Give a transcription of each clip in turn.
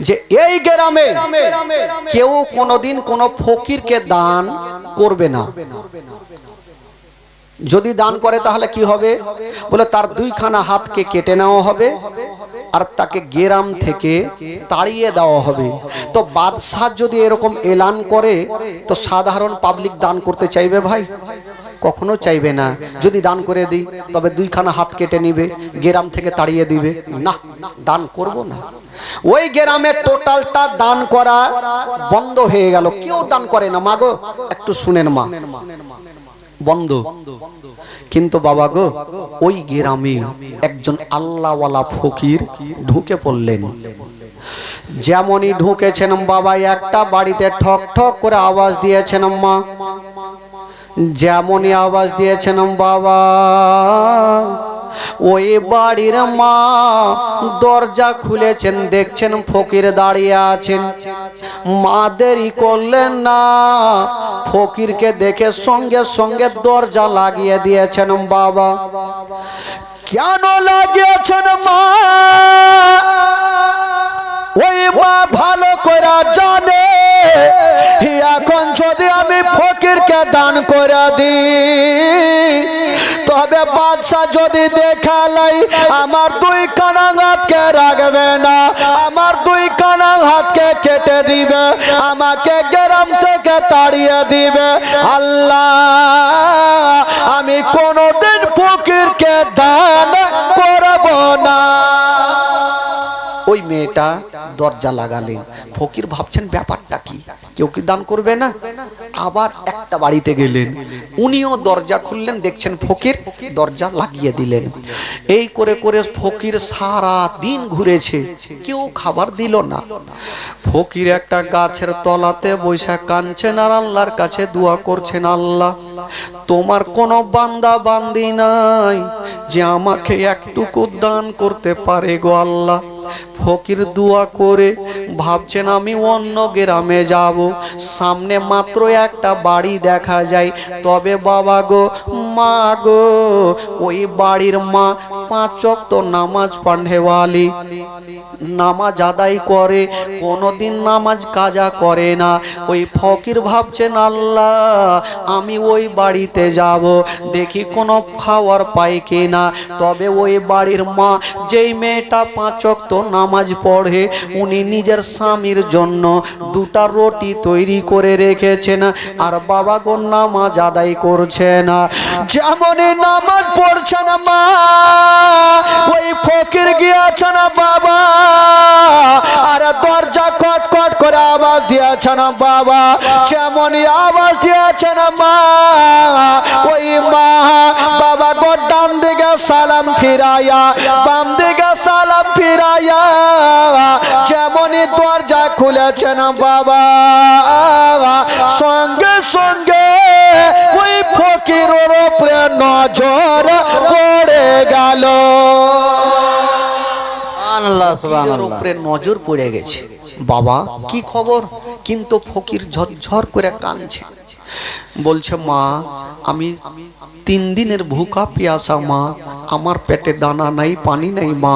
যে এই গ্রামে কেউ কোনোদিন কোনো ফকিরকে দান করবে না। যদি দান করে তাহলে কি হবে? বলে তার দুইখানা হাতকে কেটে নেওয়া হবে আর তাকে গ্রাম থেকে তাড়িয়ে দেওয়া হবে। তো বাদশাহ যদি এরকম এলান করে তো সাধারণ পাবলিক দান করতে চাইবে ভাই? কখনো চাইবে না। যদি দান করে দিই তবে দুইখানা হাত কেটে নিবে, গ্রাম থেকে তাড়িয়ে দিবে, না দান করব না। ওই গ্রামে টোটালটা দান করা বন্ধ হয়ে গেল, কেউ দান করে না। মা গো একটু শুনেন মা, বন্ধ। কিন্তু বাবা গো ওই গ্রামে একজন আল্লাহওয়ালা ফকির ঢুকে পড়লেন। যেমনই ঢুকেছেন বাবা, একটা বাড়িতে ঠক ঠক করে আওয়াজ দিয়েছেন মা। যেমনই আওয়াজ দিয়েছেন বাবা, ওই বাড়ির মা দরজা খুলেছেন, দেখছেন ফকির দাঁড়িয়ে আছেন। মা দেরি করলেন না, ফকিরকে দেখে সঙ্গে সঙ্গে দরজা লাগিয়ে দিয়েছেন বাবা। কেন লাগিয়েছেন মা? ওই মা ভালো করে জানে এখন যদি আমি ফকিরকে দান করে দিই তবে বাদশা যদি দেখালাই আমার দুই কানা হাতকে রাখবে না, আমার দুই কানা হাতকে কেটে দিবে, আমাকে গ্রাম থেকে তাড়িয়ে দিবে। আল্লাহ, আমি কোনোদিন ফকিরকে দান করব না। ওই মেয়েটা দরজা লাগালেন। ফকির ভাবছেন ব্যাপারটা কি, কেউ কি দান করবে না? আবার একটা বাড়িতে গেলেন, উনিও দরজা খুললেন, দেখছেন ফকির দরজা লাগিয়ে দিলেন। এই করে করে ফকির সারা দিন ঘুরেছে, কেউ খাবার দিল না। ফকির একটা গাছের তলাতে বৈশা কাঁদছেন আর আল্লাহর কাছে দোয়া করছেন, আল্লাহ তোমার কোনো বান্দা বান্দি নাই যে আমাকে একটুকু দান করতে পারে গো আল্লাহ। ফকির দোয়া করে ভাবছেন আমি অন্য গ্রামে যাব, সামনে মাত্র একটা বাড়ি দেখা যায়। তবে বাবা গো, মা গো, ওই বাড়ির মা 5 ওয়াক্ত নামাজ পড়েওয়ালি, নামাজ আদায় করে, কোনোদিন নামাজ কাজা করে না। ওই ফকির ভাবছেন আল্লাহ আমি ওই বাড়িতে যাব, দেখি কোনো খাওয়ার পাই কিনা। তবে ওই বাড়ির মা, যেই মেয়েটা 5 ওয়াক্ত নামাজ পড়ে, উনি নিজের স্বামীর জন্য 2টা রুটি তৈরি করে রেখেছেন আর বাবা গো নামাজ আদায় করছেন। যেমনই নামাজ পড়ছেন মা, ওই ফকির গিয়েছেন বাবা আর দরজা কট কট করে আওয়াজ দিয়েছেন বাবা। যেমনই আওয়াজ দিয়েছেন মা, ওই মা বাবা গো ডান দিকে সালাম ফিরাইয়া, বাম দিকে সালাম ফিরাইয়া যেমনই দরজা খুলেছেন বাবা, সঙ্গে সঙ্গে ওই ফকিরের উপরে নজর পড়ে গেল। উপরে নজর পড়ে গেছে। বাবা কি খবর? কিন্তু ফকির ঝরঝর করে কাঁদছে, বলছে মা আমি 3 দিনের ভুকা পিয়াসা মা, আমার পেটে দানা নাই পানি নাই মা,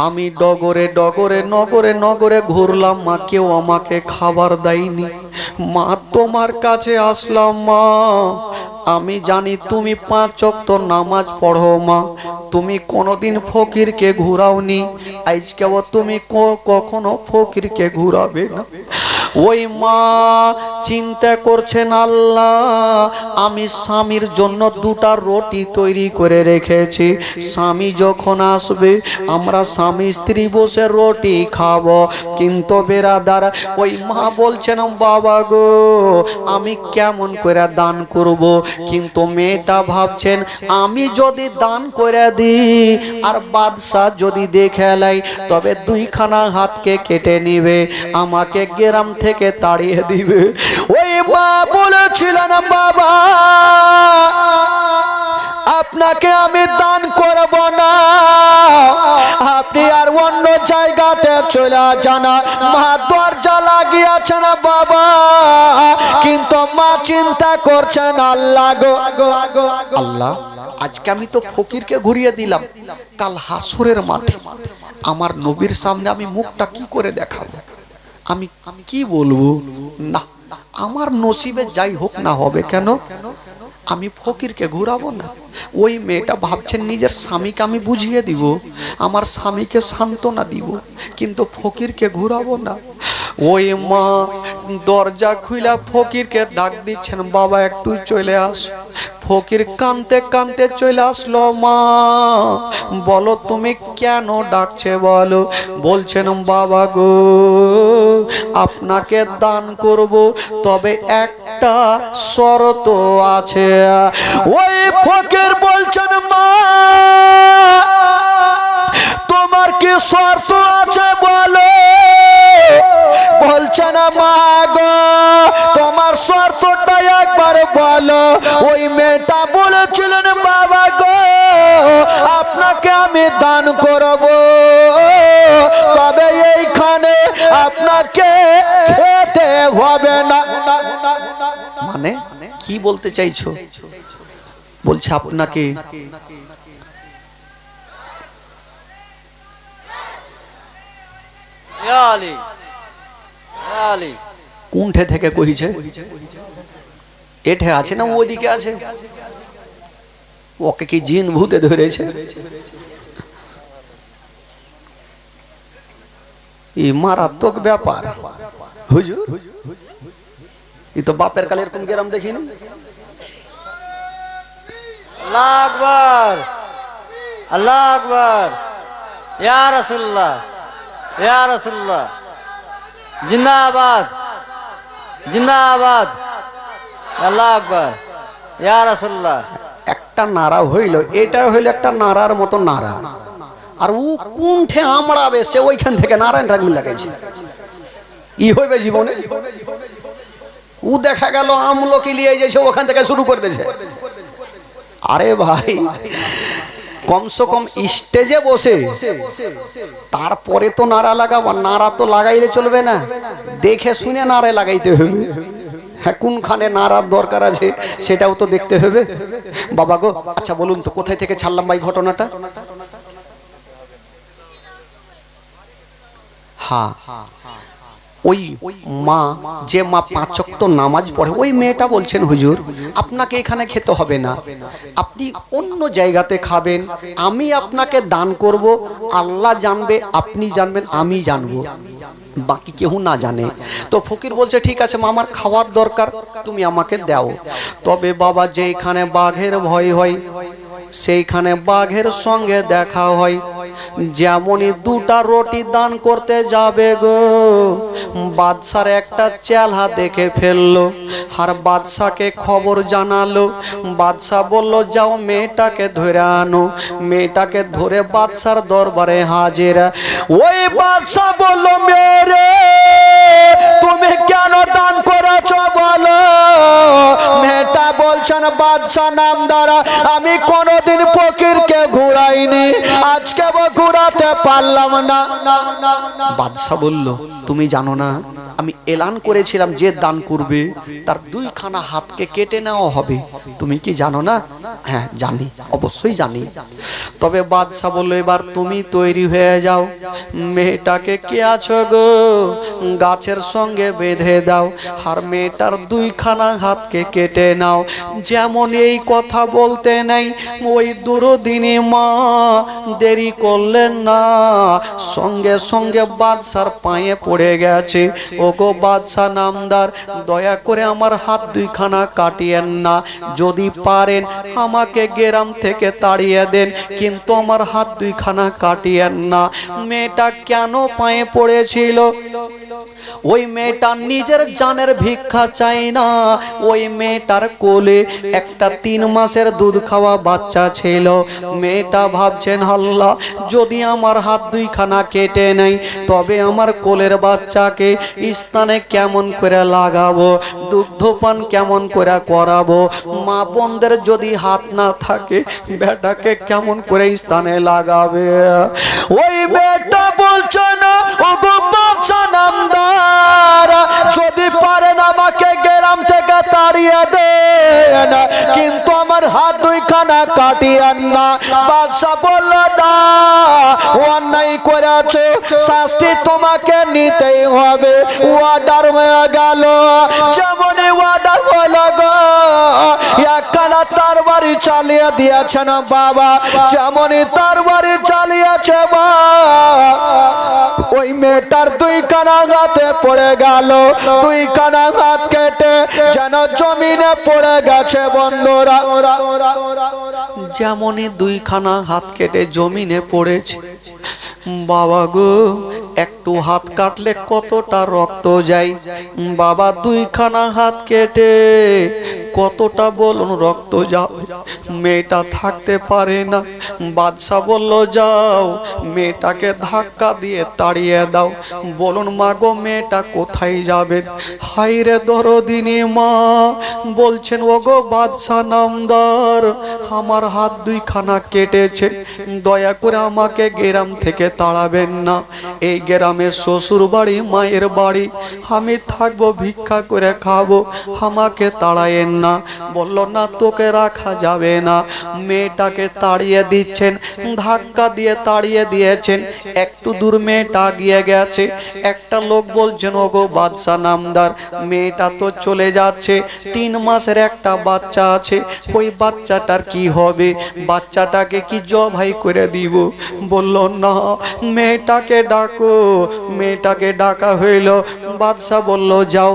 আমি ডগরে ডগরে নগরে নগরে ঘুরলাম মা, কেউ আমাকে খাবার দেয়নি মা, তোমার কাছে আসলাম মা। আমি জানি তুমি 5 ওয়াক্ত নামাজ পড়ো মা, তুমি কোনোদিন ফকিরকে ঘুরাওনি, আজকেও তুমি কখনো ফকিরকে ঘুরাবে না। ওই মা চিন্তা করছেন আল্লাহ আমি স্বামীর জন্য 2টা রুটি তৈরি করে রেখেছি, স্বামী যখন আসবে আমরা স্বামী স্ত্রী বসে রুটি খাবো। কিন্তু বেরাদার ওই মা বলছেন বাবা গো আমি কেমন করে দান করব? কিন্তু মেয়েটা ভাবছেন আমি যদি দান করে দিই আর বাদশা যদি দেখে লাই তবে 2খানা হাতকে কেটে নিবে, আমাকে গ্রাম থেকে তাড়িয়ে দিবে। ওই মা বলেছিলেন বাবা আপনাকে আমি দান করব না, আপনি আর অন্য জায়গাতে চলে যান। মা দরজা লাগিয়েছেন বাবা, কিন্তু মা চিন্তা করছেন আল্লাহ গো আল্লাহ আজকে আমি তো ফকিরকে ঘুরিয়ে দিলাম, কাল হাসরের মাঠে আমার নবীর সামনে আমি মুখটা কি করে দেখাবো, আমি কি বলবো? না, আমার নসিবে যাই হোক না হবে কেন, আমি ফকিরকে ঘুরাবো না। ওই মেয়েটা ভাবছেন নিজের স্বামীকে আমি বুঝিয়ে দিব, আমার স্বামীকে সান্ত্বনা দিব, কিন্তু ফকিরকে ঘুরাবো না। ওই মা দরজা খুইলা ফকিরকে ডাক দিচ্ছেন, বাবা একটু চলে আস। ফকির কাঁদতে কাঁদতে চলে আসলো। মা বলো তুমি কেন ডাকছে বলো। বলছেন বাবা গো, আপনাকে দান করব, তবে একটা শর্ত আছে। ওই ফকির বলছেন মা তোমার কি শর্ত আছে বলো। বলছেন মা গো তোমার শর্তটা একবার বলো। ওই মেয়েটা বলেছিলেন বাবা গো আপনাকে আমি দান করব, তবে এইখানে আপনাকে খেতে হবে না। মানে কি বলতে চাইছো? বলছে আপনাকে কোনঠে থেকে কইছে? এঠে আছে না ওদিকে আছে? ওকে কি জিন ভূতে ধরেছে? এই মারাত্মক ব্যাপার হুজুর। এই তো বাপের কালে এরকম গ্রাম দেখিনি। আল্লাহু আকবার, আল্লাহু আকবার, ইয়া রাসূলুল্লাহ, ইয়া রাসূলুল্লাহ, জিন্দাবাদ, জিন্দাবাদ, আল্লাহু আকবার, ইয়া রাসূলুল্লাহ। একটা নারা হইল, এটা হইল একটা নারার মতো নারা, আর ও কোনঠে আমড়াবে সে ওইখান থেকে নারায়ণ রাগমি লাগাইছে। ই হইবে জীবনে? ও দেখা গেল আমলকি লিয়ে যাইছে, ওখান থেকে শুরু করে দিয়েছে। আরে ভাই কমসে কম স্টেজে বসে তারপরে তো নারা লাগাবো। নারা তো লাগাইলে চলবে না, দেখে শুনে নারা লাগাইতে হবে। হ্যাঁ, কোনখানে নারার দরকার আছে সেটাও তো দেখতে হবে। বাবা গো আচ্ছা বলুন তো কোথায় থেকে ছাড়লাম ভাই ঘটনাটা? হ্যাঁ, ওই মা যে মা 5 ওয়াক্ত নামাজ পড়ে ওই মেয়েটা বলছেন হুজুর আপনাকে এখানে খেতে হবে না, আপনি অন্য জায়গাতে খাবেন, আমি আপনাকে দান করব, আল্লাহ জানবে, আপনি জানবেন, আমি জানবো, বাকি কেউ না জানে। তো ফকির বলছে ঠিক আছে মা আমার খাওয়ার দরকার, তুমি আমাকে দাও। তবে বাবা যেখানে বাঘের ভয় হয় সেইখানে বাঘের সঙ্গে দেখা হয়। যেমনই 2টা রুটি দান করতে যাবে গো, বাদশার একটা চেলা দেখে ফেললো, আর বাদশাকে খবর জানালো। বাদশা বলল যাও মেয়েটাকে ধরে আনো। মেয়েটাকে ধরে বাদশার দরবারে হাজির। ওই বাদশা বলল মেরে তুমি কেন দান করেছ বলো। মেয়েটা বলছেন বাদশা নামদারা আমি কোনোদিন ফকিরকে ঘুরাইনি, আজকে ঘুরাতে পারলাম না। বাদশা বলল তুমি জানো না আমি এলান করেছিলাম যে দান করবে তার 2খানা হাতকে কেটে নেওয়া হবে, তুমি কি জানো না? হ্যাঁ জানি, অবশ্যই জানি। তবে বাদশা বলল এবার তুমি তৈরি হয়ে যাও, মেয়েটাকে কে আছো গো গাছের সঙ্গে বেঁধে দাও, আর মেয়েটার 2খানা হাতকে কেটে নাও। যেমন এই কথা বলতে নাই ওই দুরদিনী মা দেরি করলেন না, সঙ্গে সঙ্গে বাদশার পায়ে পড়ে গেছে। ওগো বাদশা নামদার দয়া করে আমার হাত 2খানা কাটিয়েন না, যদি পারেন আমাকে গ্রাম থেকে তাড়িয়ে দেন, কিন্তু আমার হাত 2খানা কাটিয়েন না। মেয়েটা কেন পায়ে পড়েছিল? ওই মেয়েটা নিজের জানের ভিক্ষা চাই না, ওই মেয়েটার কোলে একটা 3 মাসের দুধ খাওয়া বাচ্চা ছিল। মেয়েটা ভাবছেন আল্লাহ যদি আমার হাত 2খানা কেটে নেই তবে আমার কোলের বাচ্চাকে স্থানে কেমন করে লাগাবো, দুগ্ধপান কেমন করে করাবো, মা বোনদের যদি হাত না থাকে বেটাকে কেমন করে স্থানে লাগাবে। ওই মেয়েটা বলছে না ওগো বাদশা নামদার যদি পারেন আমাকে গ্রাম থেকে তাড়িয়ে দেন, কিন্তু আমার হাত 2খানা কানা কাটিয়েন না। বাদশা বলল না, অন্যায় করেছো, শাস্তি তোমাকে নিতেই হবে। অর্ডার হয়ে গেল। যেমনই অর্ডার হলো গো, একখানা তার বাড়ি চালিয়ে দিয়েছেন বাবা। যেমনই তার বাড়ি চালিয়েছে বা ওই মেয়েটার দুই কানা হাতে পড়ে গেল। দুই কানা হাত কেটে যেন জমিনে পড়ে গেছে বন্ধুরা। যেমনই দুইখানা হাত কেটে জমিনে পড়েছে, বাবা গো, একটু হাত কাটলে কতটা রক্ত যায় বাবা। দুইখানা হাত কেটে কতটা বলুন রক্ত যাবে। মেয়েটা থাকতে পারে না। বাদশা বলল, যাও মেয়েটাকে ধাক্কা দিয়ে তাড়িয়ে দাও। বলুন মা গো, মেয়েটা কোথায় যাবে? হাইরে দরদিনী মা বলছেন, ও গো বাদশা নামদার, আমার হাত দুইখানা কেটেছে, দয়া করে আমাকে গ্রাম থেকে তাড়াবেন না। এই গ্রামের শ্বশুর বাড়ি, মায়ের বাড়ি, আমি থাকবো, ভিক্ষা করে খাবো, আমাকে তাড়ায়েন না। বলল না, তোকে রাখা যাবে না। মেয়েটাকে তাড়িয়ে দিচ্ছেন, ধাক্কা দিয়ে তাড়িয়ে দিয়েছেন। একটু দূর মেয়েটা গিয়ে গেছে। একটা লোক বলছেন, ওগো বাদশা নামদার, মেয়েটা তো চলে যাচ্ছে, 3 মাসের একটা বাচ্চা আছে, ওই বাচ্চাটার কি হবে? বাচ্চাটাকে কি জবাই করে দিব? বলল না, মেয়েটাকে ডাকো। মেয়েটাকে ডাকা হইল। বাদশা বলল, যাও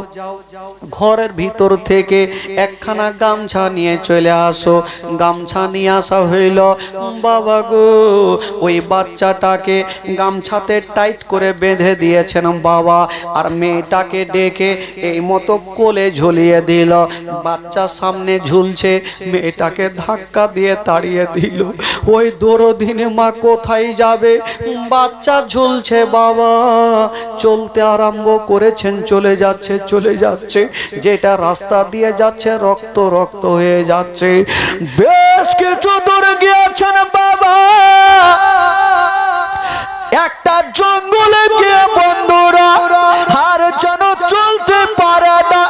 ঘরের ভিতর থেকে একখানা গামছা নিয়ে চলে আসো। গামছা নিয়ে আসা হইল। বাবা গো, ওই বাচ্চাটাকে গামছাতে টাইট করে বেঁধে দিয়েছেন বাবা। আর মেয়েটাকে ডেকে এই মতো কোলে ঝুলিয়ে দিল। বাচ্চা সামনে ঝুলছে, মেয়েটাকে ধাক্কা দিয়ে তাড়িয়ে দিল। ওই দরদিনে মা কোথায় যাবে? বাচ্চা ঝুলছে বাবা, চলতে আরম্ভ করেছেন, চলে যাচ্ছে, চলে যাচ্ছে। যেটা রাস্তা দিয়ে যাচ্ছে রক্ত রক্ত হয়ে যাচ্ছে। বেশ কিছু দূর গিয়েছেন বাবা, একটা জঙ্গলে গিয়ে বন্ধুরা আর যেন চলতে পারে না।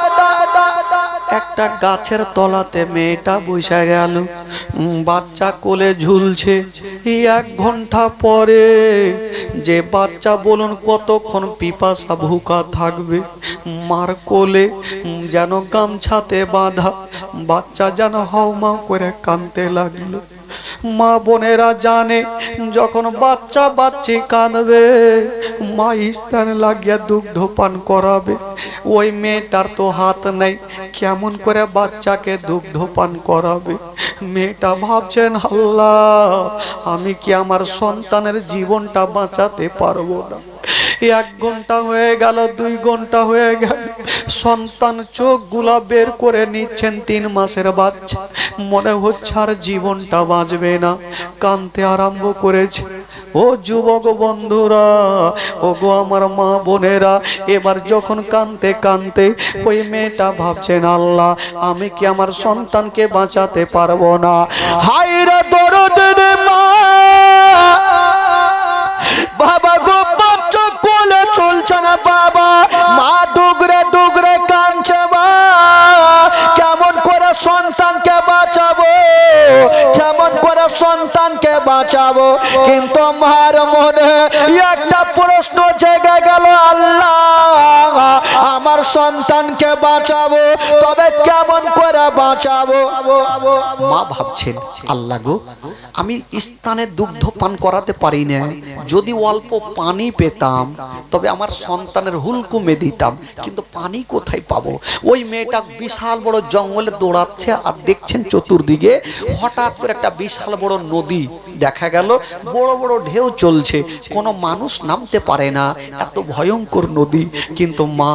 একটা গাছের তলাতে মেয়েটা বসে গেল, বাচ্চা কোলে ঝুলছে। 1 ঘন্টা পরে যে বাচ্চা বলুন কতক্ষণ পিপাসা ভুকা থাকবে। মার কোলে যেন গামছাতে বাঁধা, বাচ্চা যেন হাউমাউ করে কাঁদতে লাগলো। মা বোনেরা জানে, যখন বাচ্চা বাচ্চি কাঁদবে, মা স্থানে লাগিয়ে দুগ্ধ পান করাবে। ওই মেয়েটার তো হাত নেই, কেমন করে বাচ্চাকে দুগ্ধ পান করাবে? মেয়েটা ভাবছেন, আল্লাহ, আমি কি আমার সন্তানের জীবনটা বাঁচাতে পারবো না? 1 ঘন্টা হয়ে গেল, 2 ঘন্টা হয়ে গেল, সন্তান চোখ গুলা বের করে নিচ্ছেন। 3 মাসের বাচ্চা, মনে হচ্ছে আর জীবনটা বাঁচবে না। কাঁদতে আরম্ভ করেছে। ও যুবক বন্ধুরা, ও গো আমার মা বোনেরা, এবার যখন কাঁদতে কাঁদতে ওই মেয়েটা ভাবছেন, আল্লাহ, আমি কি আমার সন্তানকে বাঁচাতে পারবো না? হায়রে দরদিনী মা, বাবা গো, বাচ্চা কোলে চলছে না বাবা। মা ডুগরে ডুগরে কাঁদছে। মা কেমন করে সন্তানকে বাঁচাবো, কেমন করে সন্তানকে বাঁচাবো? কিন্তু মার মনে একটা প্রশ্ন জেগে গেল, আল্লাহ, আমার সন্তানকে বাঁচাবো, তবে কেমন করে বাঁচাবো? মা ভাবছেন, আল্লাহ গো, আমি স্থানের দুগ্ধ পান করাতে পারি না, যদি অল্প পানি পেতাম তবে আমার সন্তানের হুলকুমে দিতাম, কিন্তু পানি কোথায় পাবো? ওই মেয়েটা বিশাল বড় জঙ্গলে দৌড়াচ্ছে, আর দেখছেন চতুর্দিকে হঠাৎ করে একটা বিশাল বড় নদী দেখা গেল। বড় বড় ঢেউ চলছে, কোনো মানুষ নামতে পারে না, এত ভয়ঙ্কর নদী। কিন্তু মা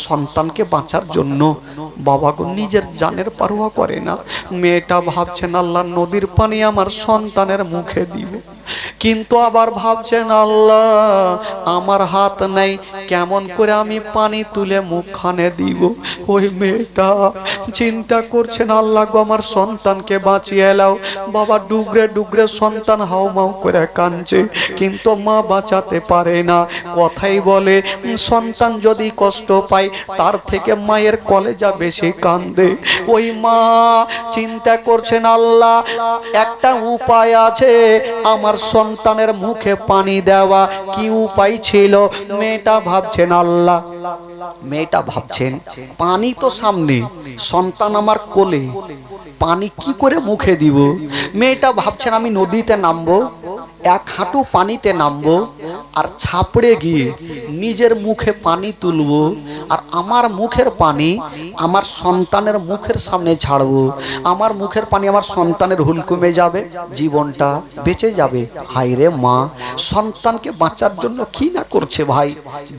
সন্তানকে বাঁচার জন্য বাবাকে নিজের জানের পারোয়া করে না। মেয়েটা ভাবছেন, আল্লাহ, নদীর পানি আমার সন্তানের মুখে দিবে। কিন্তু আবার ভাবছেন আল্লাহ আমার হাত নেই, কেমন করে আমি পানি তুলে মুখখানে দিব। ওই মেয়েটা চিন্তা করছেন আল্লাহ গো আমার সন্তানকে বাঁচিয়ে এলাও। বাবা ডুগরে ডুগরে সন্তান হাউমাউ করে কাঁদছে, কিন্তু মা বাঁচাতে পারে না। কথাই বলে সন্তান যদি কষ্ট পায় তার থেকে মায়ের কলেজা বেশি কান্দে। ওই মা চিন্তা করছেন আল্লাহ একটা উপায় আছে আমার সন্তানের মুখে পানি দেওয়া। কি উপায় ছিল? মেয়েটা ভাবছেন আল্লাহ, মেয়েটা ভাবছেন পানি তো সামনে, সন্তান আমার কোলে, পানি কি করে মুখে দিব। মেয়েটা ভাবছেন আমি নদীতে নামবো, এক হাঁটু পানিতে নামবো আর ছাপড়ে গিয়ে নিজের মুখে পানি তুলবো, আর আমার মুখের পানি আমার সন্তানের মুখের সামনে ছাড়বো। আমার মুখের পানি আমার সন্তানের হুলকুমে যাবে, জীবনটা বেঁচে যাবে। হায়রে মা সন্তানকে বাঁচার জন্য কি না করছে ভাই।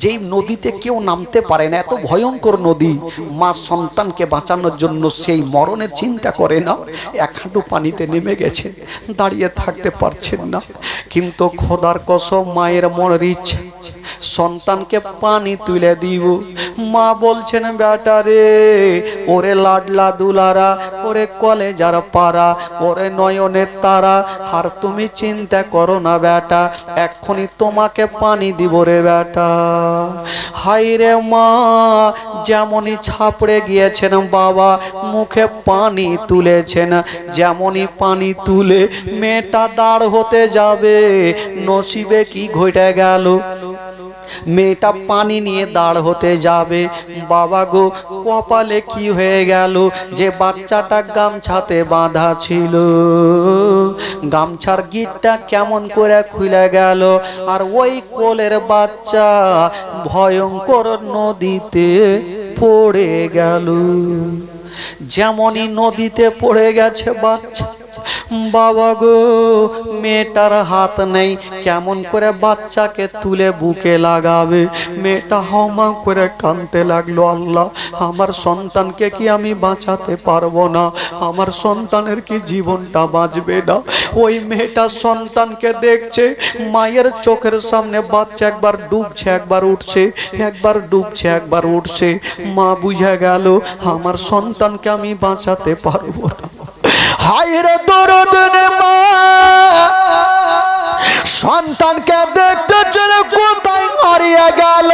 যেই নদীতে কেউ নামতে পারে না, এত ভয়ঙ্কর নদী, মা সন্তানকে বাঁচানোর জন্য সেই মরণের চিন্তা করে না, এক হাঁটু পানিতে নেমে গেছে, দাঁড়িয়ে থাকতে পারছেন না। কিন্তু খোদার কসম মায়ের মনের ইচ্ছে সন্তানকে পানি তুলে দিব। মা বলছেন বেটা রে, ওরে লাডলা দুলারা, ওরে কলেজার পাড়া, ওরে নয়নের তারা, আর তুমি চিন্তা করো না বেটা, এক্ষুনি তোমাকে পানি দিব রে বেটা। হাই রে মা যেমনই ছাপড়ে গিয়েছেন বাবা, মুখে পানি তুলেছেন, যেমনই পানি তুলে মেয়েটা দাঁড় হতে যাবে, নসিবে কি ঘটে গেল। মেয়েটা পানি নিয়ে দাঁড় হতে যাবে, বাবা গো কপালে কি হয়ে গেল, যে বাচ্চাটা গামছাতে বাঁধা ছিল গামছার গিটটা কেমন করে খুলে গেল, আর ওই কোলের বাচ্চা ভয়ঙ্কর নদীতে পড়ে গেল। যেমনই নদীতে পড়ে গেছে বাচ্চা, বাবা গো মেয়েটার হাত নেই, কেমন করে বাচ্চাকে তুলে বুকে লাগাবে। মেয়েটা হাউমাউ করে কাঁদতে লাগলো, আল্লাহ আমার সন্তানকে কি আমি বাঁচাতে পারবো না, আমার সন্তানের কি জীবনটা বাঁচবে না। ওই মেয়েটা সন্তানকে দেখছে, মায়ের চোখের সামনে বাচ্চা একবার ডুবছে একবার উঠছে, একবার ডুবছে একবার উঠছে। মা বুঝে গেল আমার সন্তানকে আমি বাঁচাতে পারবো না। হায়রে দরদনে মা সন্তানকে দেখতে চলে কোথায় হারিয়ে গেল,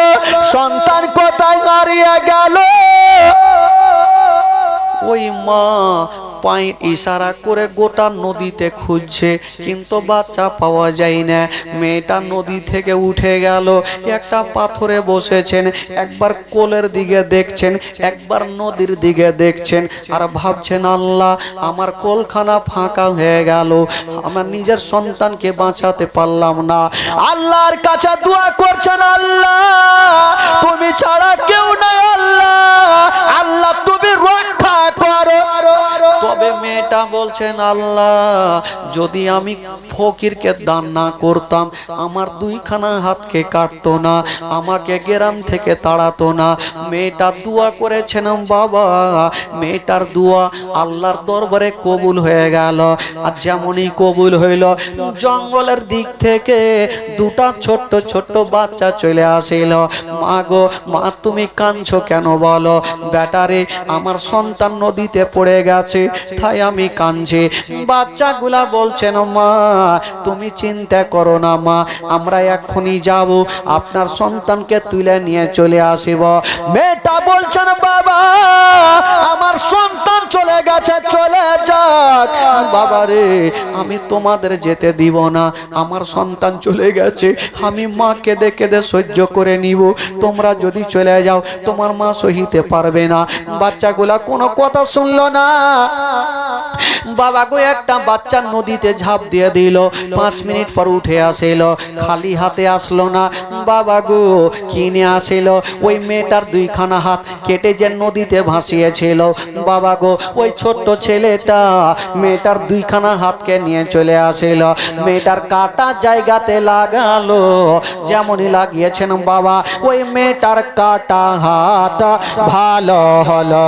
সন্তান কোথায় হারিয়ে গেল। ওই মা পায়ে ইশারা করে গোটা নদীতে খুঁজছে, কিন্তু বাচ্চা পাওয়া যায় না। মেয়েটা নদী থেকে উঠে গেল, একটা পাথরে বসেছেন, একবার কোলের দিকে দেখছেন, একবার নদীর দিকে দেখছেন, আর ভাবছেন আল্লাহ আমার কোলখানা ফাঁকা হয়ে গেল, আমার নিজের সন্তানকে বাঁচাতে পারলাম না। আল্লাহর কাছে দোয়া করছেন, আল্লাহ তুমি ছাড়া কেউ নাই, আল্লাহ আল্লাহ তুমি রক্ষা করো। তবে মেয়েটা বলছেন আল্লাহ যদি আমি ফকিরকে দান না করতাম, আমার দুইখানা হাতকে কাটতো না, আমাকে গ্রাম থেকে তাড়াতো না। মেয়েটা দোয়া করেছেন বাবা, মেয়েটার দোয়া আল্লাহর দরবারে কবুল হয়ে গেল। আর যেমনই কবুল হইল, জঙ্গলের দিক থেকে দুটা ছোট্ট ছোট্ট বাচ্চা চলে আসিল। মা গো মা তুমি কাঁদছো কেন বলো। বেটারে আমার সন্তান নদীতে পড়ে গেছে তাই আমি কাঁদছি। বাচ্চাগুলা বলছেন মা তুমি চিন্তা করো না মা, আমরা এক্ষুনি যাব, আপনার সন্তানকে তুলে নিয়ে চলে আসিব। মেয়েটা বলছেন বাবা আমার সন্তান চলে গেছে, চলে যাক বাবা রে, আমি তোমাদের যেতে দিব না, আমার সন্তান চলে গেছে, আমি মা কেঁদে কেঁদে সহ্য করে নিব, তোমরা যদি চলে যাও তোমার মা সহিতে পারবে না। বাচ্চাগুলা কোনো কথা শুনলো না। বাবা গো একটা বাচ্চা নদীতে ঝাঁপ দিয়ে দিল, 5 মিনিট পর উঠে আসিল, খালি হাতে আসলো না। বাবা গো কিনে আসিল ওই মেয়েটার দুইখানা হাত কেটে যে নদীতে ভাসিয়েছিল। বাবা গো ওই ছোট্ট ছেলেটা মেয়েটার দুইখানা হাতকে নিয়ে চলে আসিল, মেয়েটার কাটা জায়গাতে লাগালো। যেমনই লাগিয়েছেন বাবা ওই মেয়েটার কাটা হাত ভালো হলো।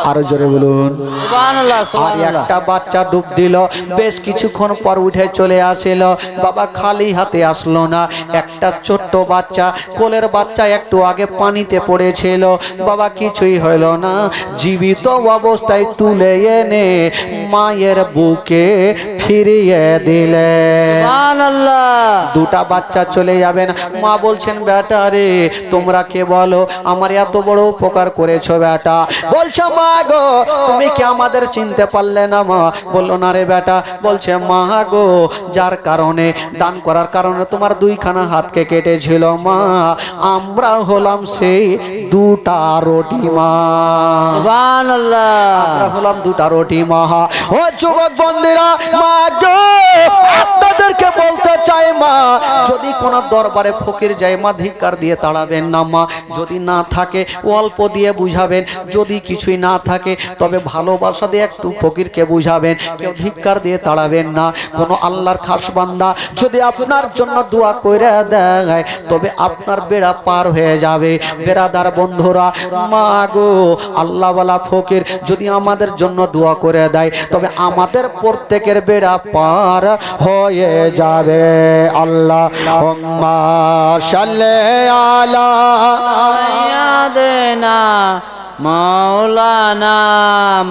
আরো জোরে বলুন। সুবহানাল্লাহ আর সুবহানাল্লাহ। একটা বাচ্চা ডুব দিল, বেশ কিছুক্ষণ পর উঠে চলে আসিল। বাবা খালি হাতে আসলো না, একটা ছোট্ট বাচ্চা, কোলের বাচ্চা একটু আগে পানিতে পড়েছিল। বাবা কিছুই হইল না, জীবিত অবস্থায় তুলে এনে মায়ের বুকে ফিরিয়ে দিলে। সুবহানাল্লাহ। দুটা বাচ্চা চলে যাবেন, মা বলছেন বেটা রে তোমরা কে বলো আমার এত বড় উপকার করেছো বেটা। বলছে মা গো তুমি কি আমাদের চিনতে পারলে না মা? বললো না রে বেটা। বলছে মা গো যার কারণে দান করার কারণে তোমার দুইখানা হাতকে কেটেছিল মা, আমরা হলাম সেই দুটা রুটি মা। সুবহানাল্লাহ। আমরা হলাম দুটা রুটি মা। ও যুবক বন্ধুরা, মা গো আপনাদেরকে বলতে চাই মা, যদি কোন দরবারে ফকির যায় মা ধিক্কার দিয়ে তাড়াবেন না মা। যদি না থাকে অল্প দিয়ে বুঝাবেন, যদি কিছুই না থাকে তবে ভালোবাসা দিয়ে একটু ফকিরকে বুঝাবেন। কেউ ধিক্কার দিয়ে তাড়াবেন না। কোন আল্লাহর খাস বান্দা যদি আপনার জন্য দোয়া করে দেয় তবে আপনার বেড়া পার হয়ে যাবে। বেরাদার বন্ধুরা, মা গো আল্লাহওয়ালা ফকির যদি আমাদের জন্য দোয়া করে দেয় তবে আমাদের প্রত্যেকের বেড়া পার হয়ে যাবে। আল্লাহুম্মা সাল্লি আলা সাইয়্যিদিনা মাওলানা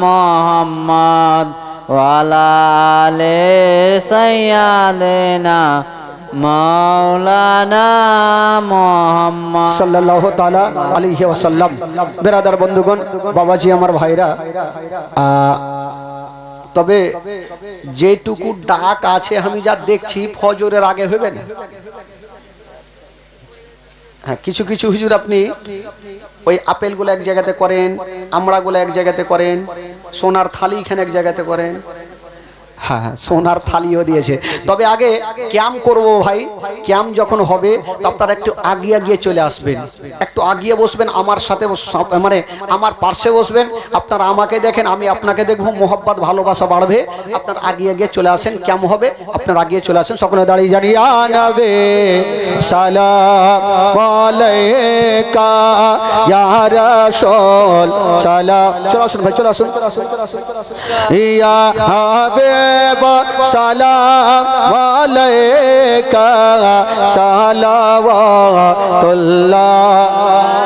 মুহাম্মদ ওয়া আলা আলি সাইয়্যিদিনা মাওলানা মুহাম্মদ সাল্লাল্লাহু তাআলা আলাইহি ওয়াসাল্লাম। বেরাদার বন্ধুগণ, বাবাজি আমার ভাইরা, তবে যেটুকু ডাক আছে আমি যা দেখছি ফজরের আগে হবে না। হ্যাঁ, কিছু কিছু হুজুর আপনি ওই আপেলগুলো এক জায়গাতে করেন, আমড়াগুলো এক জায়গাতে করেন, সোনার থালি এখানে এক জায়গাতে করেন। হ্যাঁ, সোনার থালিও দিয়েছে। তবে আগে ক্যাম্প করব ভাই, ক্যাম্প যখন হবে আপনারা একটু আগিয়ে গিয়ে চলে আসবেন, একটু আগিয়ে বসবেন, আমার সাথে মানে আমার পাশে বসবেন। আপনারা আমাকে দেখেন, আমি আপনাকে দেখবো, মোহব্বত ভালোবাসা বাড়বে। আপনার আগিয়ে গিয়ে চলে আসেন, ক্যাম্প হবে, আপনার আগিয়ে চলে আসেন। সকলে দাঁড়িয়ে জানি ইয়া নবী সালাম আলাইকা ইয়া রাসূল সালাম। চলে আসুন ভাই, চলে আসুন, ইয়া হাবিব সালাম আলাইকা সালাওয়াতুল্লাহ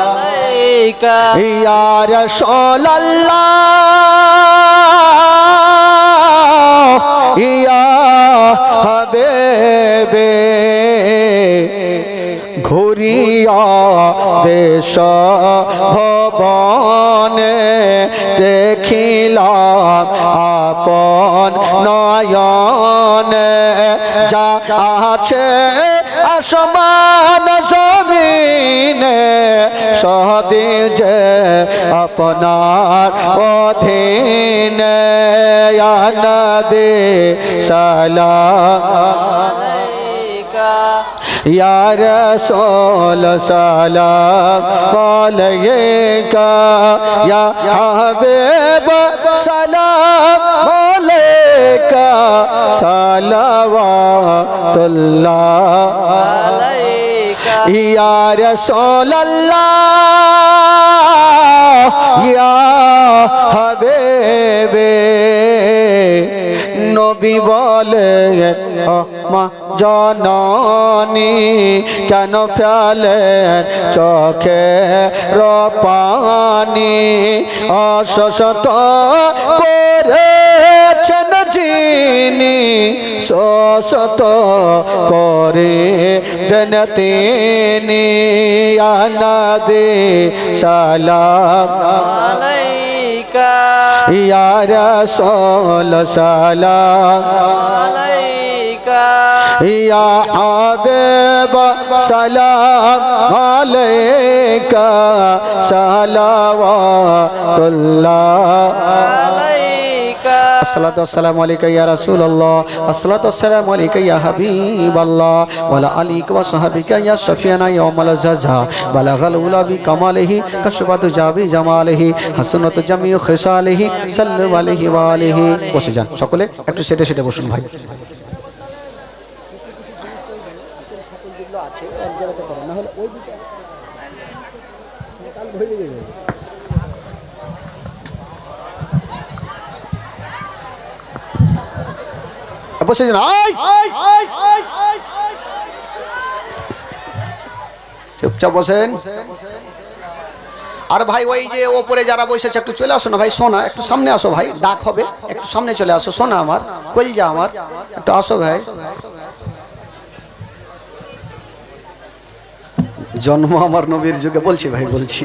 আলাইকা ইয়া রাসূলুল্লাহ ইয়া হাবিবে ঘুরিয়া বেশ ভবনে দেখিলাম আপন নয়নে যা আছে আসমান জমিনে সবই যে আপনার অধীনে ইয়া নবী সালাম আলাইকা ইয়া রাসূল সালাম আলাইকা ইয়া হাবিব সালাম আলাইকা সালাওয়াতুল্লাহ আলাইকা ইয়া রাসূলুল্লাহ ইয়া হাবিবে নবী বলে মা জননী কেন ফেলেন চোখে রপানি অসত করেছেন যিনি সত করে দেন তিনি ইয়া নবী সালাম আলাইকা ইয়া রাসূল সালাম আলাইকা ইয়া হাবিব সালাম আলাইকা সালাওয়াতুল্লাহ আলাইকা আসসালাতু ওয়াসসালামু আলাইকা ইয়া রাসূলুল্লাহ আসসালাতু ওয়াসসালামু আলাইকা ইয়া হাবিবাল্লাহ ওয়া লা আলিকা ওয়া সাহবিকা ইয়া শাফিয়ানা ইয়াউমাল জাযা বালাগাল উলা বি কামালিহি কাশফাতু জাবি জামালিহি হাসানাতু জামিউ খিসালিহি সাল্লাল্লাহু আলাইহি ওয়া আলিহি। বসে যান সকলে, একটু সেটে সেটে বসুন ভাই। বসে যান, চুপচাপ বসেন। আর ভাই ওই যে ওপরে যারা বসেছে একটু চলে আসো না ভাই, সোনা একটু সামনে আসো ভাই, ডাক হবে, একটু সামনে চলে আসো সোনা আমার, কলিজা আমার, একটু আসো ভাই। জন্ম আমার নবীর যুগে, বলছি ভাই বলছি।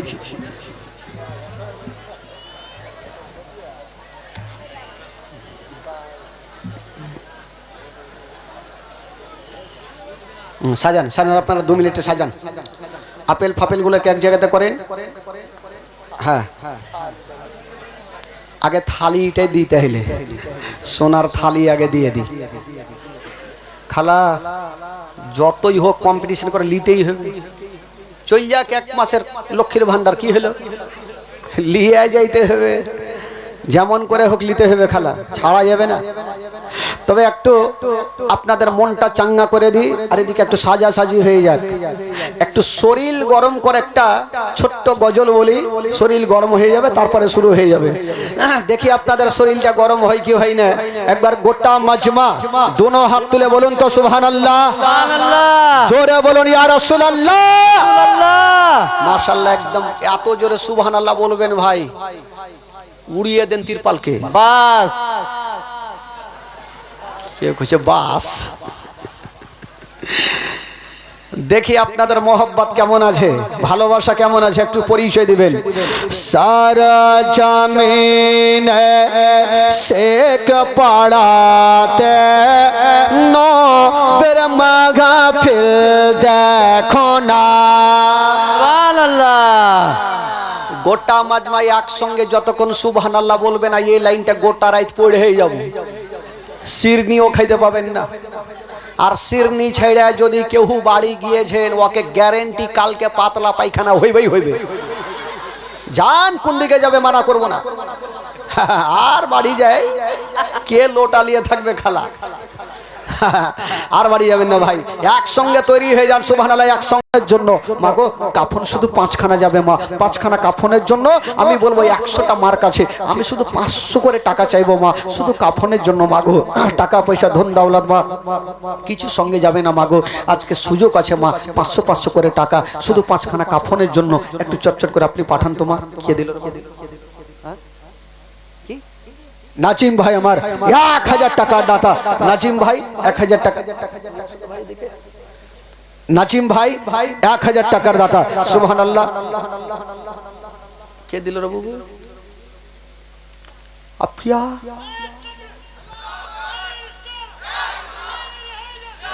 সাজান সাজান, আপনারা 2 মিনিটে সাজান। আপেল ফাপেল গুলোকে এক জায়গাতে করেন। হ্যাঁ, আগে থালিটাই দিতে হইলে সোনার থালি আগে দিয়ে দিই। খালা যতই হোক কম্পিটিশন করে নিতেই হবে। চল যাক 1 মাসের লক্ষ্মীর ভান্ডার, কি হলো, লিয়ে যাইতে হবে, যেমন করে হোক নিতে হবে খালা, ছাড়া যাবে না। তবে একটু আপনাদের মনটা চাঙ্গা করে দিই, আর এদিকে একটু সাজাসাজি হয়ে যাক। একটু শরীর গরম করে একটা ছোট্ট গজল বলি, শরীর গরম হয়ে যাবে, তারপরে শুরু হয়ে যাবে। দেখি আপনাদের শরীরটা গরম হয় কি হয় না। একবার গোটা মাজমা দোনো হাত তুলে বলুন তো সুবহানাল্লাহ, জোরে বলুন ইয়া রাসূলুল্লাহ, মাশাআল্লাহ। একদম এত জোরে সুবহানাল্লাহ বলবেন ভাই, উড়িয়ে দেন তিরপালকে। বাস কেউ কইছে বাস। দেখি আপনাদের মোহব্বত কেমন আছে, ভালোবাসা কেমন আছে, একটু পরিচয় দিবেন। সারা জামিন শেখ পাড়াতে নবের মাহফিল দেখো না। সুবহানাল্লাহ। গোটা মাজমাই একসঙ্গে যতক্ষণ সুবহানাল্লাহ বলবে না, এই লাইনটা গোটা রাত পড়ে হয়ে যাবে, শিরনিও খাইতে পাবেন না। আর শিরনি ছেড়ে যদি কেউ বাড়ি গিয়েছেন, ওকে গ্যারেন্টি কালকে পাতলা পায়খানা হইবেই হইবে। জান কোন দিকে যাবে মানা করব না, আর বাড়ি যায় কে লোটা নিয়ে থাকবে খালা, আর বাড়ি যাবেন না ভাই। একসঙ্গে তৈরি হয়ে যান সুবহানাল্লাহ একসঙ্গের জন্য। মাগো কাফন শুধু 5খানা যাবে মা, 5খানা কাফনের জন্য আমি বলবো 100টা মার কাছে আমি শুধু 500 করে টাকা চাইবো মা, শুধু কাফনের জন্য। মাগো টাকা পয়সা ধন দৌলত মা কিছু সঙ্গে যাবে না মাগো, আজকে সুযোগ আছে মা, 500 করে টাকা শুধু 5খানা কাফনের জন্য একটু চটচট করে আপনি পাঠান তো মা। কে দিল? নাজিম ভাই আমার 1000 টাকার দাতা। নাজিম ভাই 1000 টাকা, নাজিম ভাই 1000 টাকার দাতা। সুবহানাল্লাহ। কে দিল রে বাবু? আফিয়া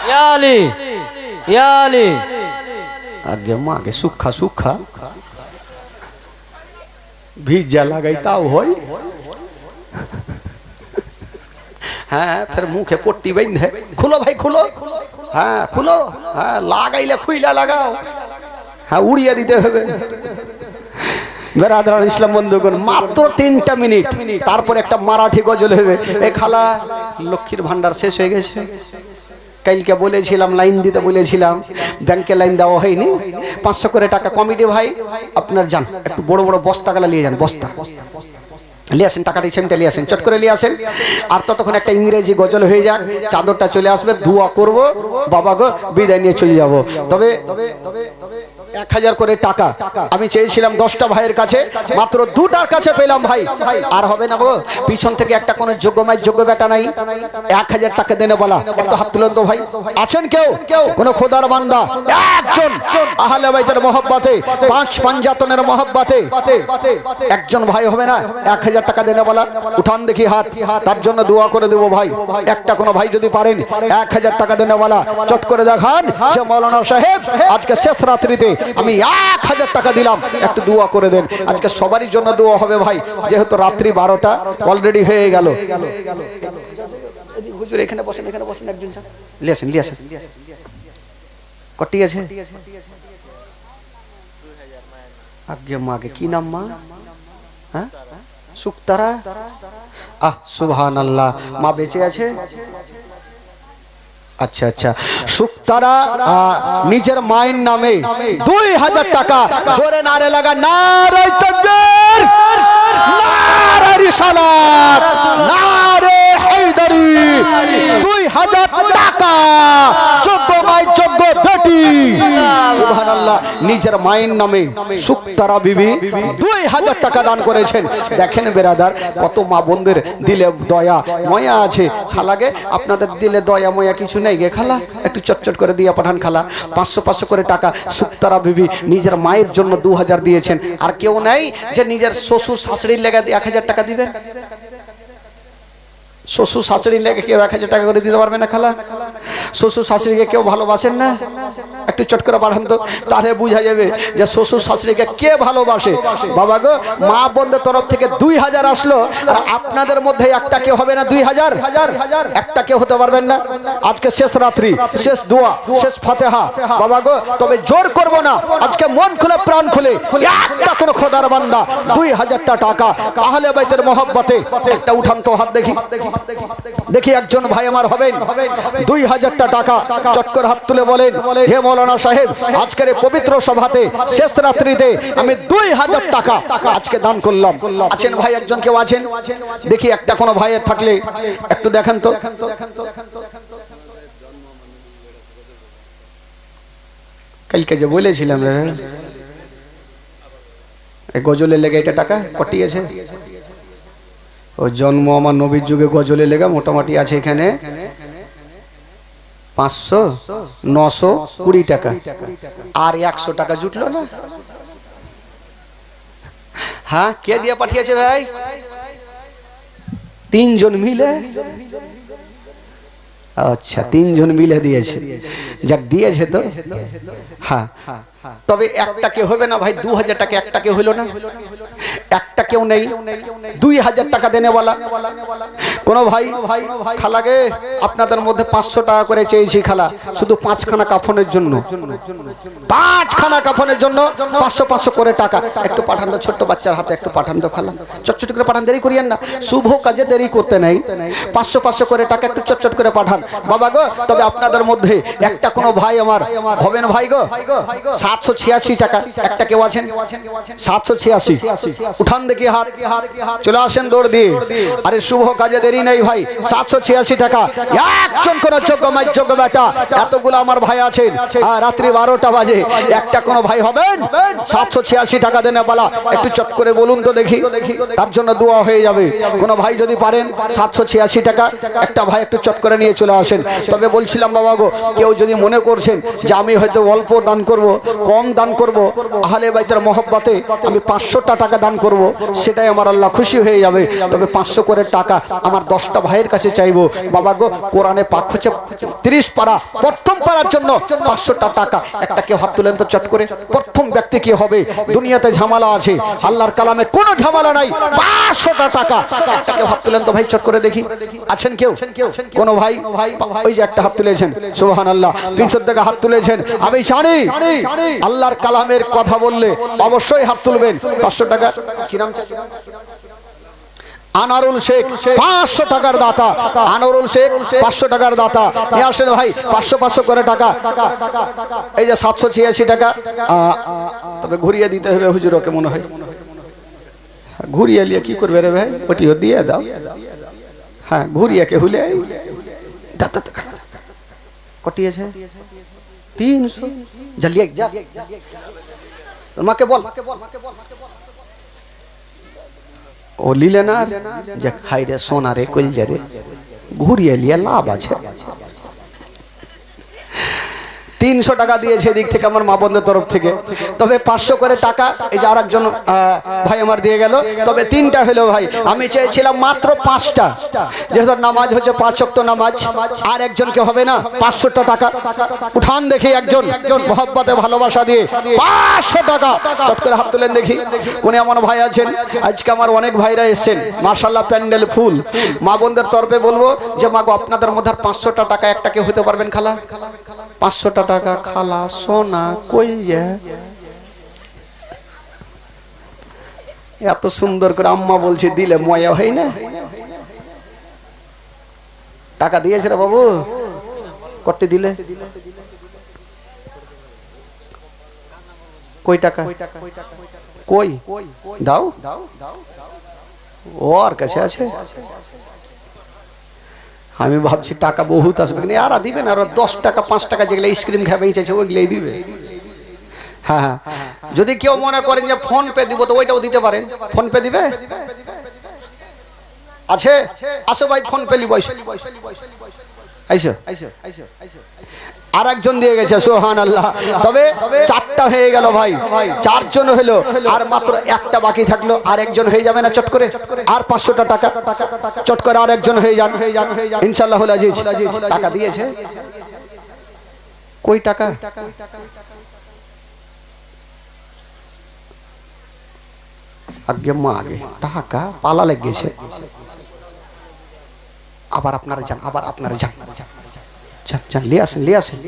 ইয়া আলী, ইয়া আলী। আগে মা আগে সুখা সুখা ভিজা লাগাই তাও হয়। হ্যাঁ, ফের মুখে পট্টি বেঁধে খুলো ভাই খুলো, হ্যাঁ খুলো, হ্যাঁ লাগাইলে খুইলা লাগাও, হ্যাঁ উড়িয়ে দিতে হবে। বেরাদার ইসলাম বন্ধুগণ, মাত্র 3টা মিনিট, তারপর একটা মারাঠি গজল হবে। এ খালা লক্ষ্মীর ভান্ডার শেষ হয়ে গেছে, কালকে বলেছিলাম লাইন দিতে বলেছিলাম, ব্যাংকে লাইন দেওয়া হয়নি। 500 করে টাকা কমিটি ভাই আপনার যান, একটু বড় বড় বস্তা গালা নিয়ে যান, বস্তা লিয়ে আসেন, টাকাটা সেমটা লিয়ে আসেন, চট করে লিয়ে আসেন। আর ততক্ষণ একটা ইংরেজি গজল হয়ে যাক, চাদরটা চলে আসবে, দোয়া করব, বাবা গো বিদায় নিয়ে চলে যাব। তবে 1000 করে টাকা আমি চেয়েছিলাম 10টা ভাইয়ের কাছে, মাত্র 2টার কাছে পেলাম ভাই। আর হবে না গো, পিছন থেকে একটা কোন যোগ্য মাই যোগ্য বেটা নাই, 1000 টাকা দেনে বলা, একটু হাত তুলেন তো ভাই। আছেন কেউ কোন খোদার বান্দা একজন আহলে বাইতের মহব্বতে, 5 পাঞ্জাতনের মহব্বতে একজন ভাই হবে না 1000 টাকা দেনে বলা? উঠান দেখি হাত, তার জন্য দোয়া করে দেব ভাই। একটা কোন ভাই যদি পারেন 1000 টাকা দেনে বলা, চট করে দেখান যে মাওলানা সাহেব আজকে শেষ রাত্রিতে আমি 1000 টাকা দিলাম, একটু দোয়া করে দেন। আজকে সবারই জন্য দোয়া হবে ভাই, যেহেতু রাত্রি 12টা অলরেডি হয়ে গেল। হুজুর এখানে বসেন, এখানে বসেন, একজন লিয়ে আসেন, লিয়ে আসেন। কটি আছে? আগে মাকে কি নাম মা? হ্যাঁ সুক্তারা। আহ সুবহানাল্লাহ, মা বেঁচে আছে? আচ্ছা আচ্ছা, সুক্তারা নিজের মায়ের নামে 2000 টাকা জোরে নারে লাগা, নারে তাকবীর, নারে রিসালাত, নারে হায়দারি। 2000 টাকা যোগ্য মাই যোগ্য বেটি সুবহানাল্লাহ নিজের মায়ের নামে সুক্তারা বিবি 2000 টাকা দান করেছেন। দেখেন বেরাদার কত মা বোনদের দিলে দয়া ময়া আছে। খালাগে আপনাদের দিলে দয়া ময়া কিছু নেই গে খালা, একটু চটচট করে দিয়ে পাঠান খালা। 500 করে টাকা সুক্তারা বিবি নিজের মায়ের জন্য 2000 দিয়েছেন। আর কেউ নাই যে নিজের শ্বশুর শাশুড়ির লেগে 1000 টাকা দিবেন? শ্বশুর শাশুড়ির লেগে কেউ 1000 টাকা করে দিতে পারবে না খালা? শ্বশুর শাশুড়িকে কেউ ভালোবাসেন না? একটু চট করে পাঠান তো, তাহলে বোঝা যাবে যে শ্বশুর শাশুড়িকে কে ভালোবাসে। বাবা গো, মা বোনদের তরফ থেকে 2000 আসলো, আর আপনাদের মধ্যে একটা কেউ হবে না 2000? একটা কেউ হতে পারবেন না? আজকে শেষ রাত্রি, শেষ দোয়া, শেষ ফাতেহা বাবা গো। তবে জোর করব না, আজকে মন খুলে প্রাণ খুলে একটা কোন খোদার বান্দা 2000 টাকা আহলে বাইতের মহব্বতে একটা উঠান তো হাত দেখি, দেখি একজন ভাই আমার হবেন 2000 টাকা চট করে হাত তুলে বলেন, হে মৌলানা সাহেব আজকের এই পবিত্র সভাতে শেষ রাত্রিতে আমি 2000 টাকা আজকে দান করলাম। আছেন ভাই একজন কেউ আছেন? দেখি একটা কোনো ভাইয়ের থাকলে একটু দেখেন তো। কালকে যে বলেছিলাম রে এই গজলের লেগে এটা টাকা কটিয়েছে। ও জন্ম আমার নবীর যুগে গজলে লেগা মোটামুটি আছে এখানে 500 920 টাকা, আর 100 টাকা জুটলো না। হ্যাঁ, কে দিয়ে পাঠিয়েছে ভাই? 3 জন মিলে। আচ্ছা, 3 জন মিলে দিয়েছে। যাক দিয়েছে তো। হ্যাঁ, তবে একটা কেউ হবে না ভাই 2000 টাকা একটা কেউ হলো না, একটা কেউ নেই 2000 টাকা দেনে বলা কোনো ভাই। খালাগে আপনাদের মধ্যে 500 টাকা করে চেয়েছি খালা, শুধু 5খানা কাফনের জন্য, 5খানা কাফনের জন্য 500 করে টাকা একটু পাঠান তো। ছোট্ট বাচ্চার হাতে একটু পাঠান তো খালা, চটচট করে পাঠান, দেরি করিয়েন না, শুভ কাজে দেরি করতে নেই। 500 করে টাকা একটু চটচট করে পাঠান বাবা গো। তবে আপনাদের মধ্যে একটা কোনো ভাই আমার হবেন ভাই গো 786 টাকা একটা কেউ আছেন? 786 উঠান দেখি হাত, চলে আসেন দৌড় দিয়ে। আরে শুভ কাজে দেরি নেই ভাই, 786 টাকা একজন কোন যোগ্য মাই যোগ্য বেটা। এতগুলো আমার ভাই আছেন, রাত্রি 12টা বাজে, একটা কোন ভাই হবেন 786 টাকা দেনে বলা একটু চট করে বলুন তো দেখি, তার জন্য দোয়া হয়ে যাবে। কোন ভাই যদি পারেন 786 টাকা একটা ভাই একটু চট করে নিয়ে চলে আসেন। তবে বলছিলাম বাবা গো, কেউ যদি মনে করছেন যে আমি হয়তো অল্প দান করব, কম দান করব, আহলে বাইতের মহব্বতে আমি 500 টাকা দান করব, সেটাই আমার আল্লাহ খুশি হয়ে যাবে। তবে 500 করে টাকা আমার 10টা ভাইয়ের কাছে চাইবো বাবা গো। কোরআনে পাক হচ্ছে 30 পারা, প্রথম পারার জন্য 500 টাকা একটা কেউ হাত তুলেন তো চট করে। প্রথম ব্যক্তি কি হবে? দুনিয়াতে ঝামেলা আছে, আল্লাহর কালামে কোনো ঝামেলা নাই। 500 টাকা একটা কেউ হাত তুলেন তো ভাই চট করে দেখি, আছেন কেউ? কোন ভাই? ওই যে একটা হাত তুলেছেন, সুবহানাল্লাহ। 300 টাকা হাত তুলেছেন। আমি জানি আল্লাহর কালামের কথা বললে অবশ্যই হাত তুলবেন। 500 টাকা কি নাম? আনারুল শেখ 500 টাকার দাতা। আনারুল শেখ 500 টাকার দাতা নিয়ে আসেন ভাই, 500 করে টাকা। এই যে 786 টাকা, তবে ঘুরিয়ে দিতে হবে হুজুর, ওকে মনে হয় ঘুরিয়ে নিয়ে কি করবে রে ভাই? ওটিও দিয়ে দাও। হ্যাঁ, ঘুরিয়ে কে হুলে কটিয়েছে 300। জলদি যা, মাকে বল। ও লিলে না যে হাই রে সোনা রে কইলে রে, ঘুরিয়ে লিয়ে লাভ আছে। 300 টাকা দিয়েছে এদিক থেকে আমার মা বোনদের তরফ থেকে। তবে 500 করে টাকা এই যে আরেকজন ভাই আমার দিয়ে গেল। তবে 3টা হলো ভাই, আমি চেয়েছিলাম মাত্র 5টা, যেহেতু নামাজ হচ্ছে 5 ওয়াক্ত নামাজ। আর একজনকে হবে না 500 টাকা উঠান দেখি, একজন মহব্বতে ভালোবাসা দিয়ে 500 টাকা চট করে হাত তুলেন দেখি। কোনে আমার ভাই আছেন? আজকে আমার অনেক ভাইরা এসেছেন, মাশাআল্লাহ প্যান্ডেল ফুল। মা বোনদের তরফে বলবো যে মা গো আপনাদের মধ্যে 500 টাকা একটা কে হতে পারবেন খালা? 500 টাকা খালা সোনা কই যে এত সুন্দর করে আম্মা বলছে দিলে ময়া হয় না। টাকা দিয়েছে রে বাবু, কত দিলে? কই টাকা কই দাও, ওর কাছে আছে। আমি ভাবছি টাকা বহুত আসবে কিন্তু আর দিবেন আর 10 টাকা 5 টাকা যেগুলো আইসক্রিম খাবে চাইছে ওইগুলোই দিবে। হ্যাঁ হ্যাঁ, যদি কেউ মনে করেন যে ফোন পে দিব তো ওইটাও দিতে পারেন। ফোন পে দিবে আছে? আসো ভাই ফোন পে লিব আইসো। আর একজন দিয়ে গেছে সুবহানাল্লাহ। তবে 4টা হয়ে গেল ভাই, 4 জন হলো আর মাত্র একটা বাকি থাকলো। আর একজন হয়ে যাবে না চট করে? আর 500টা টাকা চট করে আর একজন হয়ে যান ইনশাআল্লাহ আজিজ। টাকা দিয়েছে কই টাকা? আগে মা আগে টাকা পালা লেগেছে। আবার আপনারা যান, আবার আপনারা যান যান লিয়ে আসেন।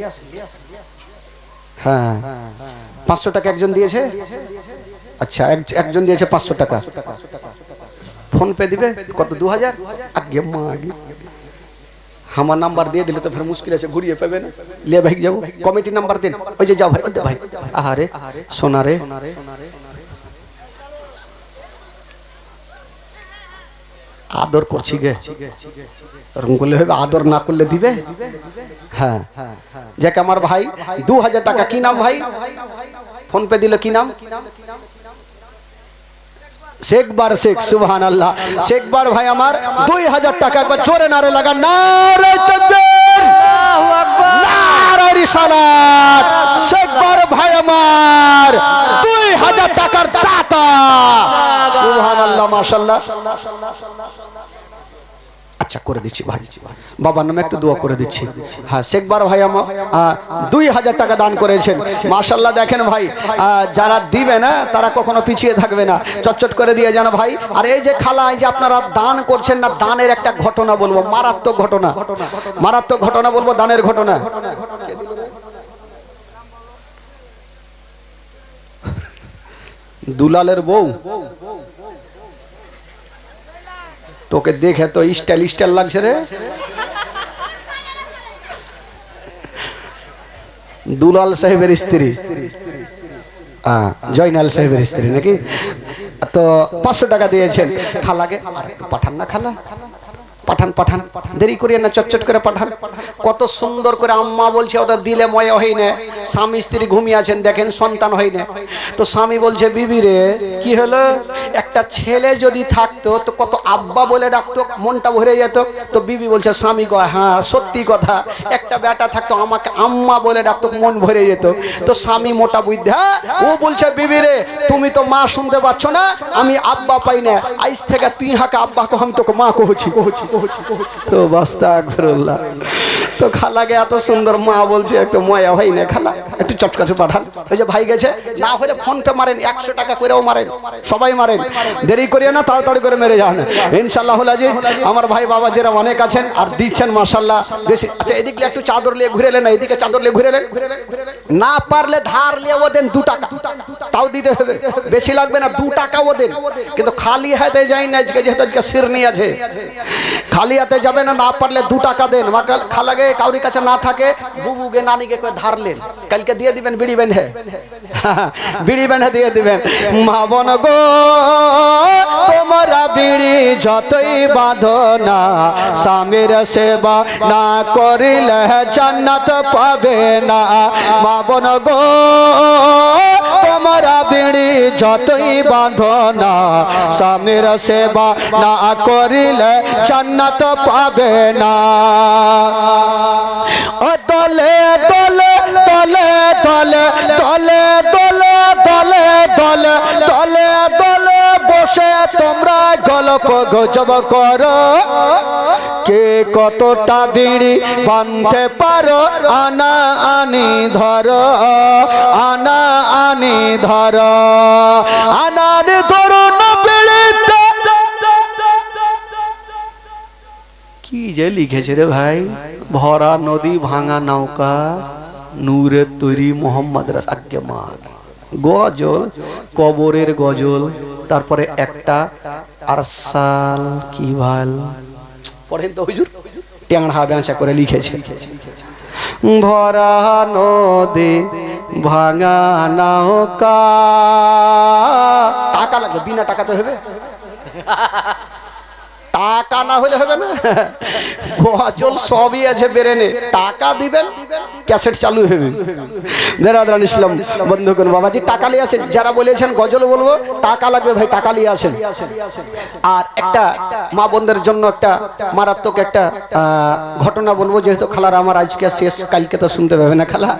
হ্যাঁ 500 টাকা একজন দিয়েছে। আচ্ছা একজন দিয়েছে 500 টাকা। ফোন পে দিবে কত? 2000। আগে মা আগে আমার নাম্বার দিয়ে দিলে তো ফের মুশকিল আছে, ঘুরিয়ে পাবে না। লিয়ে ভাই যাবো, কমিটি নাম্বার দেন। ওই যে যাও ভাই, ওই ভাই। আহারে সোনারে আদর করছি গে, ওরকম করলে হবে? আদর না করলে দিবে? হ্যাঁ যাকে আমার ভাই 2000 টাকা। কি নাম ভাই? ফোন পে দিল কি নাম? শেখবার শেখ। সুবহানাল্লাহ। শেখবার ভাই আমার 2000 টাকা। একবার জোরে নারে লাগা, নারে তাকবীর, আল্লাহু আকবার, নারে রিসালাত। শেখবার ভাই আমার 2000 টাকার দাতা। সুবহানাল্লাহ মাশাআল্লাহ। আচ্ছা করে দিচ্ছি ভাই, বাবার নামে একটু দোয়া করে দিচ্ছি। হ্যাঁ শেখবার ভাই আমার 2000 টাকা দান করেছেন মাশাআল্লাহ। দেখেন ভাই যারা দিবে না তারা কখনো পিছিয়ে থাকবে না, চটচট করে দিয়ে যান ভাই। আর এই যে খালা, এই যে আপনারা দান করছেন না, দানের একটা ঘটনা বলবো, মারাত্মক ঘটনা বলবো, দানের ঘটনা। দুলালের বউ তোকে দেখে তো স্টাইল লাগছে রে। দুলাল সাহেবের স্ত্রী, জয়নাল সাহেবের স্ত্রী নাকি? তো 500 টাকা দিয়েছেন খালাকে। পাঠান না খালা, পাঠান দেরি করিয়ে না, চটচট করে পাঠান। কত সুন্দর করে আম্মা বলছে ওদের দিলে ময়া হই না। স্বামী স্ত্রী ঘুমিয়ে আছেন, দেখেন সন্তান হয় না। তো স্বামী বলছে বিবি রে কি হলো, একটা ছেলে যদি থাকতো তো কত আব্বা বলে ডাকতো, মনটা ভরে যেত। তো বিবি বলছে স্বামী গো হ্যাঁ সত্যি কথা, একটা বেটা থাকতো আমাকে আম্মা বলে ডাকতো, মন ভরে যেত। তো স্বামী মোটা বুদ্ধা ও বলছে বিবি রে তুমি তো মা শুনতে পাচ্ছ না, আমি আব্বা পাই না, আইস থেকে তুই হাকে আব্বা কো, আমি তোকে মা কহছি। তো আস্তাগফিরুল্লাহ। তো খালাকে এত সুন্দর মা বলছে, একটু ময়া হয় না খালা, একটু চটকাছে পাঠান। ওই যে ভাই গেছে, না হলে ফোন পে মারেন, 100 টাকা করেও মারেন, সবাই মারেন, দেরি করিয়ে না, তাড়াতাড়ি করে মেরে যান ইনশাআল্লাহ আজিজ। আমার ভাই বাবা যারা অনেক আছেন আর দিচ্ছেন মাশাআল্লাহ বেশি। আচ্ছা এদিকে একটু চাদর নিয়ে ঘুরে এলেন, এদিকে চাদর নিয়ে ঘুরে এলেন। না পারলে ধার নিয়েও দেন 2 টাকা, তাও দিতে হবে, বেশি লাগবে না, 2 টাকাও দেন। কিন্তু খালি হাতে যাই না আজকে, যেহেতু আজকে শিরনি আছে, খালি হাতে যাবে না। না পারলে 2 টাকা দেন। খালাগে কাউরি কাছে না থাকে, বুবুকে নানিকে ধার লেন, কালকে দিয়ে দিবেন বিড়ি বেঁধে, বিড়ি বেঁধে দিয়ে দিবেন। মা বোন গো তোমরা বিড়ি যতই বাঁধো না, স্বামীর সেবা না করিলে জান্নাত পাবে না। মা বোন গো তোমরা বিড়ি যতই বাঁধো না, স্বামীর সেবা না করিলে জান্নাত পাবে না। ও দলে দলে দলে দলে দলে দলে দলে দলে দলে দলে বসে তোমরা গল্প গুজব করো, কে কতটা বিড়ি বাঁধতে পারো, আনা আনি ধরো, আনা আনি ধরো, আনানি ধরো না বিড়িতে। কি যে লিখেছে রে ভাই, ভরা নদী ভাঙা নৌকা নূরের তৈরি মোহাম্মদ রাসূল। মা গজল, কবরের গজল, তারপরে একটা আরসাল কি ভাল পড়েন তো হুজুর, ট্যাংড়া বেঁচা করে লিখেছে। ভরা নদী ভাঙা নৌকা, টাকা লাগবে, বিনা টাকাতে হবে? টাকা না হলে হবে না, গজল সবই আছে বেরেনে, টাকা দিবেন ক্যাসেট চালু হবে। দেরাদান ইসলাম বন্ধুগণ, বাবাজি টাকা নিয়ে আসেন, যারা বলেছেন গজল বলবো টাকা লাগবে ভাই, টাকা নিয়ে আসেন। আর একটা মা বোনদের জন্য একটা মারাত্মক একটা ঘটনা বলবো, যেহেতু খালার আমার আজকে শেষ, কালকে তো শুনতে পাবে না খালা,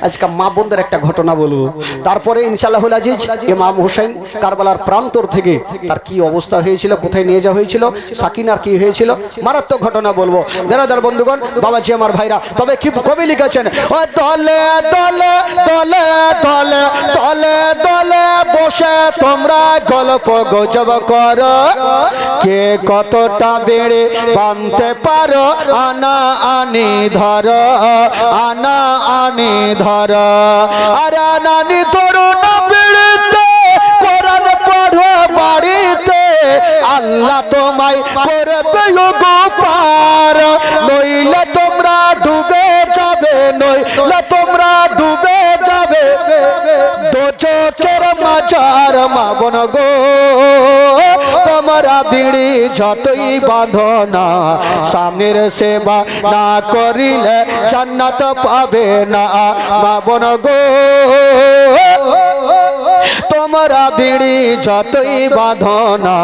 আজকে মা বোনদের একটা ঘটনা বলবো। তারপরে ইনশাআল্লাহুল আজিজ ইমাম হুসাইন কারবালার প্রান্তর থেকে তার কি অবস্থা হয়েছিল, কোথায় নিয়ে যাওয়া হয়েছিল, সাকিনার কি হয়েছিল, মারাত্মক ঘটনা বলবো। দেরাদার বন্ধুগণ, বাবাজি আমার ভাইরা, তবে কি কবি লিখেছেন, ও দলে দলে দলে দলে দলে দলে বসে তোমরা গল্প গুজব করো, কে কতটা বেড়ে বানতে পারো, আনা আনি ধরো, আনা আনি ধরো, আর আনানি ধরো না বেড়েতে, কোরআন পড়ো বাড়িতে, আল্লাহ তোমায় করবে গো পার, নইলে তোমরা ডুবে যাবে, নইলে তোমরা ডুবে যাবে দোজখের মাঝার মা বোন গো, তোমরা বিড়ি যতই বাঁধো না, স্বামীর সেবা না করিলে জান্নাত পাবে না মা বোন গো, তোমরা বিড়ি যতই বাঁধো না,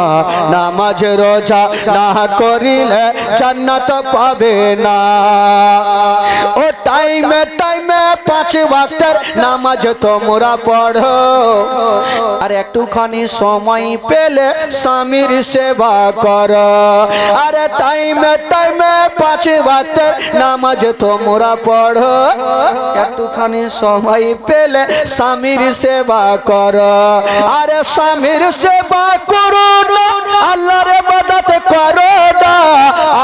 নামাজ রোজা না করিলে জান্নাত পাবে না। ও টাইমে টাইমে 5 ওয়াক্তের নামাজ তোমরা পড়ো, আর একটুখানি সময় পেলে স্বামীর সেবা করো, আর টাইমে টাইমে 5 ওয়াক্তের নামাজ তোমরা পড়ো, একটুখানি সময় পেলে স্বামীর সেবা করো, আরে স্বামীর সেবা করো না, আল্লাহর ইবাদত করো না,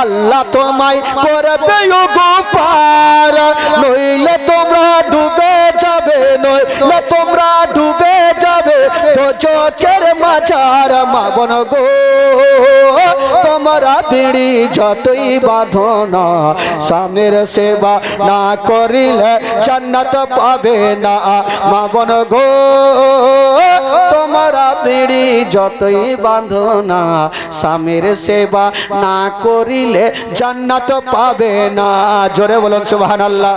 আল্লাহ তোমায় করবে গো পার, নইলে তোমরা ডুবে যাবে, নইলে তোমরা ডুবে যাবে দোজখের মাঝার মা বোন গো, তোমরা বিড়ি যতই বাঁধো না, স্বামীর সেবা না করিলে জান্নাত পাবে না মা বোন গো, তোমরা বিড়ি যতই বাঁধো না, স্বামীর সেবা না করিলে জান্নাত পাবে না। জোরে বলুন সুবহানাল্লাহ।